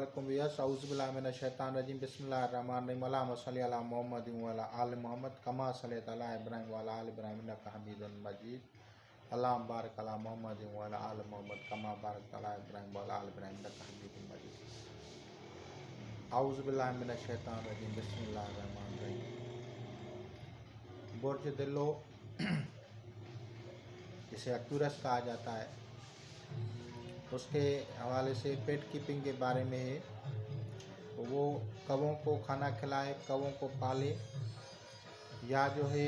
अलैकुम वियस औज़ु बिल्लाहि मिनश शैतानिर रजीम बिस्मिल्लाहिर रहमानिर रहीम अल्लाहुम्मा सल्लि अला मुहम्मदिन व अला आलि मुहम्मद कमा सल्लैता अला इब्राहीम व अला आलि इब्राहीम इन्नका हमीदुम मजीद अल्लाहुम्मा बारिक अला मुहम्मदिन व अला आलि मुहम्मद कमा बारकता अला इब्राहीम व अला आलि इब्राहीम इन्नका हमीदुम मजीद। औज़ु बिल्लाहि मिनश शैतानिर रजीम बिस्मिल्लाहिर रहमानिर रहीम। बुर्ज दिल्लो जिसे एक्यूरस कहा जाता है, उसके हवाले से पेट कीपिंग के बारे में है। तो वो कौवों को खाना खिलाए, कौवों को पाले, या जो है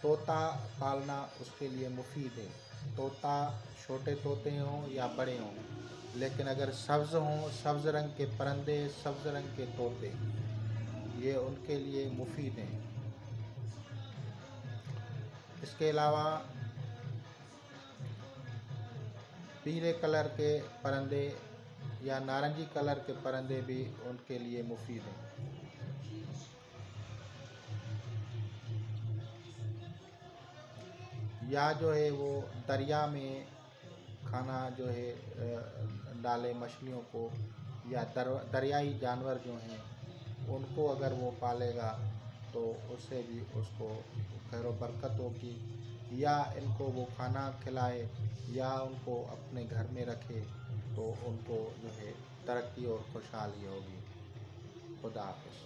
तोता पालना उसके लिए मुफीद है। तोता छोटे तोते हों या बड़े हों, लेकिन अगर सब्ज़ हों, सब्ज़ रंग के परिंदे, सब्ज़ रंग के तोते, ये उनके लिए मुफीद हैं। इसके अलावा पीले कलर के परिंदे या नारंगी कलर के परिंदे भी उनके लिए मुफीद हैं। या जो है वो दरिया में खाना जो है डाले मछलियों को, या दरियाई जानवर जो हैं उनको अगर वो पालेगा तो उससे भी उसको खैर व बरकत होगी। या इनको वो खाना खिलाए या उनको अपने घर में रखे तो उनको जो है तरक्की और खुशहाली होगी। खुदा हाफ़िज़।